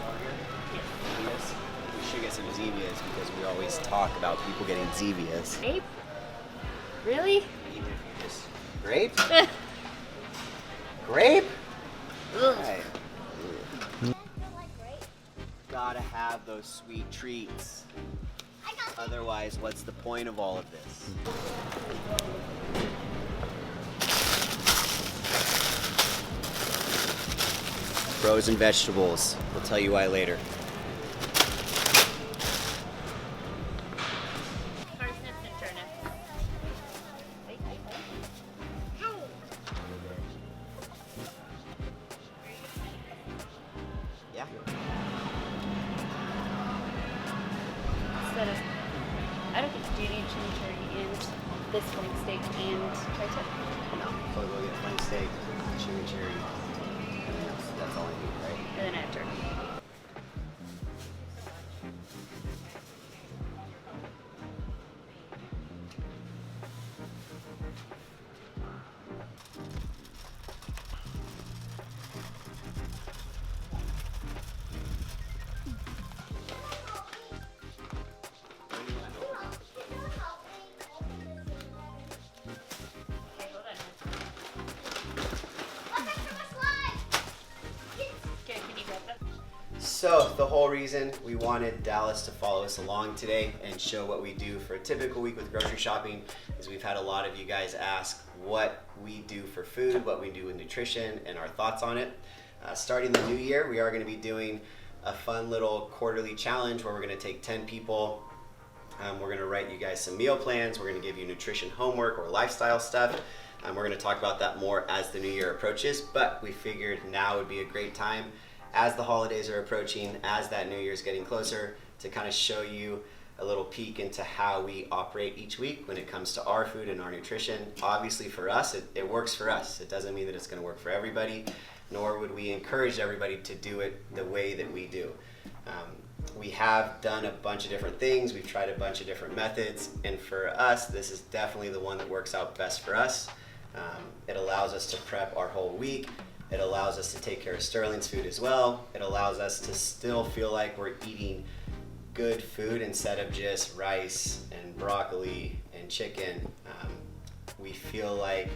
Zevias? We should get some Zevias because we always talk about people getting Zevias. Grape? Really? Even if you just grape? Grape? Right. Gotta have those sweet treats. Otherwise, what's the point of all of this? Frozen vegetables. We'll tell you why later. Parsnips and turnips. Yeah. Instead of, I don't think, do you need chimichurri and this flank steak and tri-tip? No. So we'll get flank steak, chimichurri. That's all I need, right? And then I have turkey. Okay, hold on. Okay, can you grab that? So the whole reason we wanted Dallas to follow us along today and show what we do for a typical week with grocery shopping is we've had a lot of you guys ask what we do for food, what we do with nutrition, and our thoughts on it. Starting the new year, we are going to be doing a fun little quarterly challenge where we're going to take 10 people. We're going to write you guys some meal plans. We're going to give you nutrition homework or lifestyle stuff. We're going to talk about that more as the new year approaches, but we figured now would be a great time as the holidays are approaching, as that new year's getting closer, to kind of show you a little peek into how we operate each week when it comes to our food and our nutrition. Obviously for us, it works for us. It doesn't mean that it's going to work for everybody, nor would we encourage everybody to do it the way that we do. We have done a bunch of different things. We've tried a bunch of different methods, and for us, this is definitely the one that works out best for us. It allows us to prep our whole week. It allows us to take care of Sterling's food as well. It allows us to still feel like we're eating good food instead of just rice and broccoli and chicken. We feel like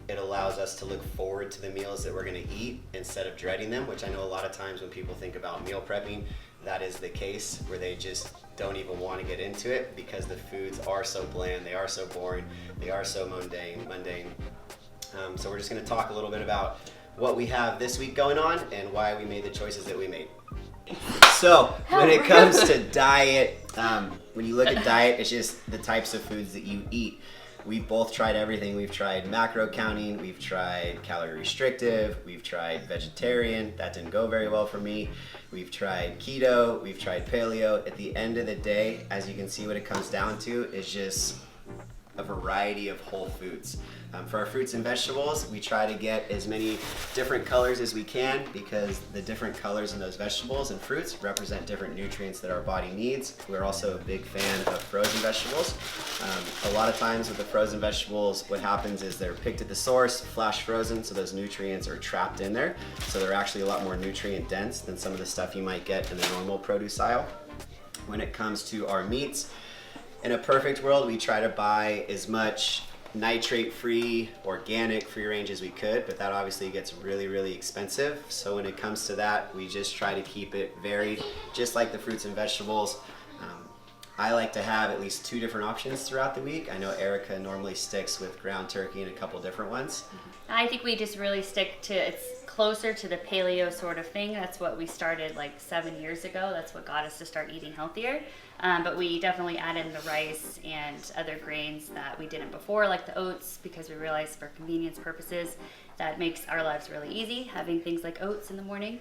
it allows us to look forward to the meals that we're going to eat instead of dreading them, which I know a lot of times when people think about meal prepping, that is the case, where they just don't even want to get into it because the foods are so bland, they are so boring, they are so mundane. So we're just going to talk a little bit about what we have this week going on and why we made the choices that we made. So when it comes to diet, when you look at diet, it's just the types of foods that you eat. We've both tried everything. We've tried macro counting, we've tried calorie restrictive, we've tried vegetarian. That didn't go very well for me. We've tried keto, we've tried paleo. At the end of the day, as you can see, what it comes down to is just a variety of whole foods. For our fruits and vegetables, we try to get as many different colors as we can because the different colors in those vegetables and fruits represent different nutrients that our body needs. We're also a big fan of frozen vegetables. A lot of times with the frozen vegetables, what happens is they're picked at the source, flash frozen, so those nutrients are trapped in there. So they're actually a lot more nutrient dense than some of the stuff you might get in the normal produce aisle. When it comes to our meats, in a perfect world, we try to buy as much nitrate-free, organic, free-range as we could, but that obviously gets really, really expensive. So when it comes to that, we just try to keep it varied, just like the fruits and vegetables. I like to have at least 2 different options throughout the week. I know Erica normally sticks with ground turkey and a couple different ones. I think we just really stick to, it's closer to the paleo sort of thing. That's what we started like 7 years ago. That's what got us to start eating healthier. But we definitely add in the rice and other grains that we didn't before, like the oats, because we realized for convenience purposes that makes our lives really easy, having things like oats in the morning.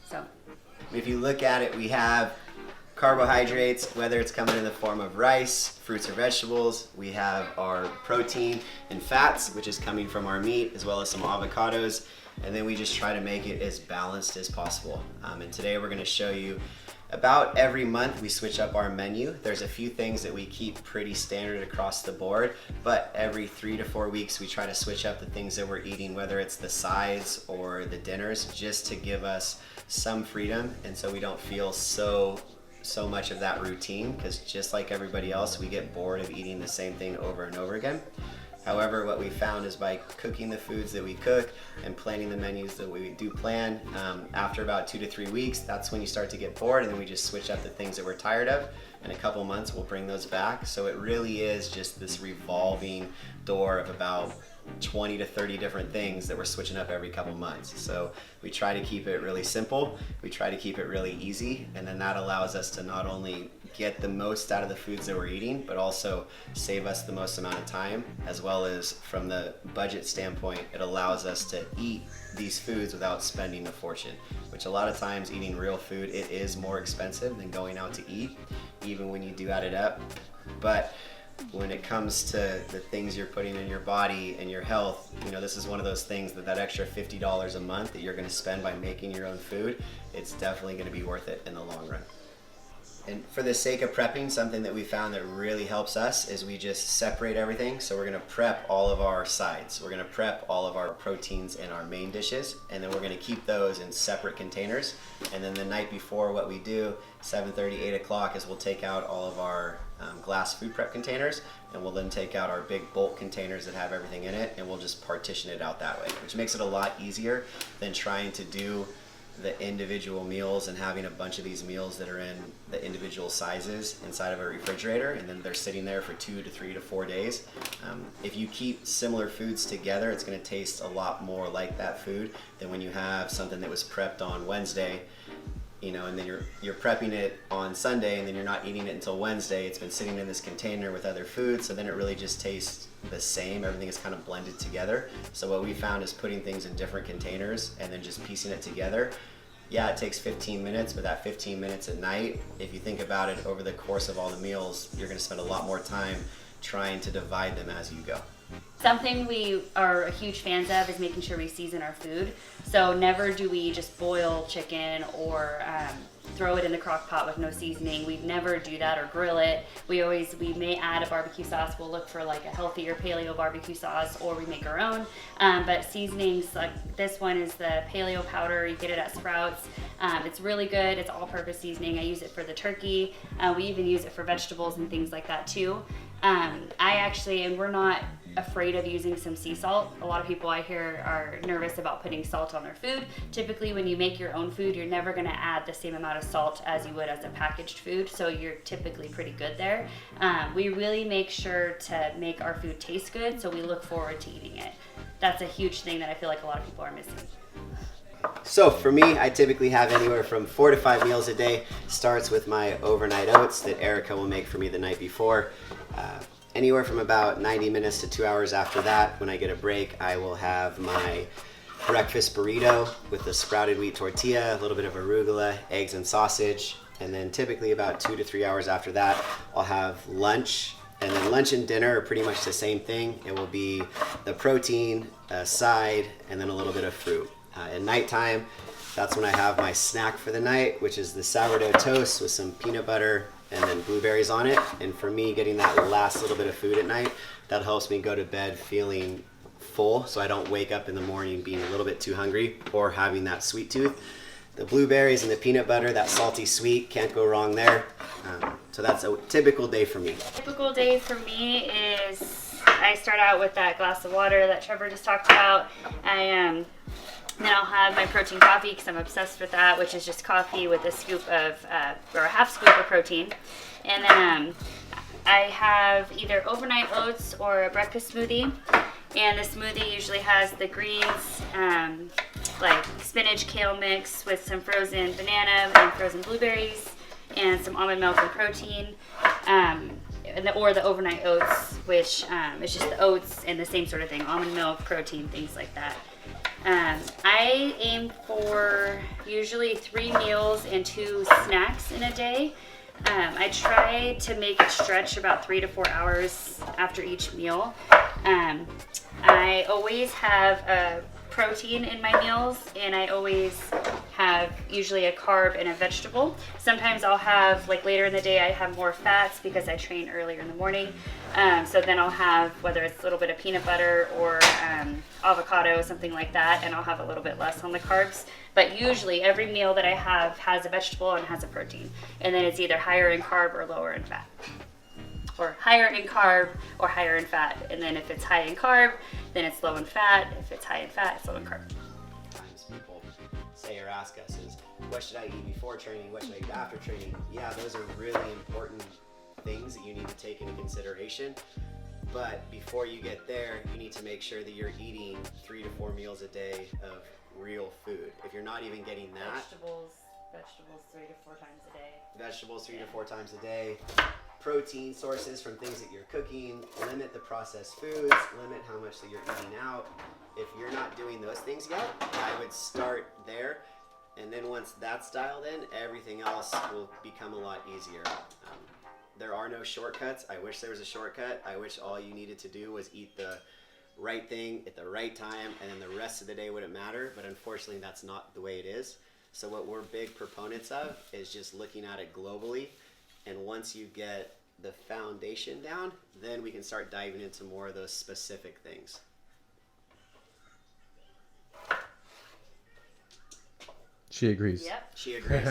So if you look at it, we have carbohydrates, whether it's coming in the form of rice, fruits or vegetables. We have our protein and fats, which is coming from our meat, as well as some avocados. And then we just try to make it as balanced as possible. And today we're going to show you About every month we switch up our menu. There's a few things that we keep pretty standard across the board, but every 3 to 4 weeks we try to switch up the things that we're eating, whether it's the sides or the dinners, just to give us some freedom and so we don't feel so much of that routine, because just like everybody else, we get bored of eating the same thing over and over again. However, what we found is by cooking the foods that we cook and planning the menus that we do plan, after about 2 to 3 weeks, that's when you start to get bored, and then we just switch up the things that we're tired of. In a couple months, we'll bring those back. So it really is just this revolving door of about 20 to 30 different things that we're switching up every couple months. So we try to keep it really simple, we try to keep it really easy, and then that allows us to not only get the most out of the foods that we're eating, but also save us the most amount of time, as well as from the budget standpoint, it allows us to eat these foods without spending a fortune, which a lot of times eating real food, it is more expensive than going out to eat, even when you do add it up. But when it comes to the things you're putting in your body and your health, you know, this is one of those things that extra $50 a month that you're going to spend by making your own food, it's definitely going to be worth it in the long run. And for the sake of prepping, something that we found that really helps us is we just separate everything. So we're going to prep all of our sides. We're going to prep all of our proteins in our main dishes, and then we're going to keep those in separate containers. And then the night before, what we do, 7:30, 8 o'clock, is we'll take out all of our glass food prep containers, and we'll then take out our big bulk containers that have everything in it, and we'll just partition it out that way, which makes it a lot easier than trying to do the individual meals and having a bunch of these meals that are in the individual sizes inside of a refrigerator, and then they're sitting there for 2 to 3 to 4 days. If you keep similar foods together, it's going to taste a lot more like that food than when you have something that was prepped on Wednesday, you know, and then you're prepping it on Sunday, and then you're not eating it until Wednesday. It's been sitting in this container with other food, so then it really just tastes the same. Everything is kind of blended together. So what we found is putting things in different containers and then just piecing it together. Yeah, it takes 15 minutes, but that 15 minutes at night, if you think about it over the course of all the meals, you're going to spend a lot more time trying to divide them as you go. Something we are huge fans of is making sure we season our food. So never do we just boil chicken or throw it in the crock pot with no seasoning. We never do that, or grill it. We may add a barbecue sauce. We'll look for like a healthier paleo barbecue sauce, or we make our own. But seasonings, like this one is the paleo powder. You get it at Sprouts. It's really good. It's all-purpose seasoning. I use it for the turkey. We even use it for vegetables and things like that too. We're not afraid of using some sea salt. A lot of people I hear are nervous about putting salt on their food. Typically when you make your own food, you're never going to add the same amount of salt as you would as a packaged food, so you're typically pretty good there. We really make sure to make our food taste good, so we look forward to eating it. That's a huge thing that I feel like a lot of people are missing. So for me, I typically have anywhere from 4 to 5 meals a day. Starts with my overnight oats that Erica will make for me the night before. Anywhere from about 90 minutes to 2 hours after that, when I get a break, I will have my breakfast burrito with the sprouted wheat tortilla, a little bit of arugula, eggs and sausage. And then typically about 2 to 3 hours after that, I'll have lunch. And then lunch and dinner are pretty much the same thing. It will be the protein, a side, and then a little bit of fruit. At nighttime, that's when I have my snack for the night, which is the sourdough toast with some peanut butter and then blueberries on it. And for me, getting that last little bit of food at night, that helps me go to bed feeling full, so I don't wake up in the morning being a little bit too hungry or having that sweet tooth. The blueberries and the peanut butter, that salty sweet, can't go wrong there. So that's a typical day for me. Typical day for me is I start out with that glass of water that Trevor just talked about. Then I'll have my protein coffee because I'm obsessed with that, which is just coffee with a scoop of, or a half scoop of protein. And then I have either overnight oats or a breakfast smoothie. And the smoothie usually has the greens, like spinach kale mix with some frozen banana and frozen blueberries and some almond milk and protein. Or the overnight oats, which is just the oats and the same sort of thing, almond milk, protein, things like that. I aim for usually 3 meals and 2 snacks in a day. I try to make it stretch about 3 to 4 hours after each meal. I always have protein in my meals, and I always have have usually a carb and a vegetable. Sometimes I'll have, like later in the day, I have more fats because I train earlier in the morning. So then I'll have, whether it's a little bit of peanut butter or avocado, something like that, and I'll have a little bit less on the carbs. But usually every meal that I have has a vegetable and has a protein. And then it's either higher in carb or lower in fat. Or higher in carb or higher in fat. And then if it's high in carb, then it's low in fat. If it's high in fat, it's low in carb. Times people say or ask us is, what should I eat before training? What should I eat after training? Yeah, those are really important things that you need to take into consideration. But before you get there, you need to make sure that you're eating 3 to 4 meals a day of real food. If you're not even getting that, Vegetables 3 to 4 times a day. Vegetables 3 to 4 times a day. Protein sources from things that you're cooking. Limit the processed foods. Limit how much that you're eating out. If you're not doing those things yet, I would start there. And then once that's dialed in, everything else will become a lot easier. There are no shortcuts. I wish there was a shortcut. I wish all you needed to do was eat the right thing at the right time, and then the rest of the day wouldn't matter. But unfortunately, that's not the way it is. So what we're big proponents of is just looking at it globally. And once you get the foundation down, then we can start diving into more of those specific things. She agrees. Yep. She agrees.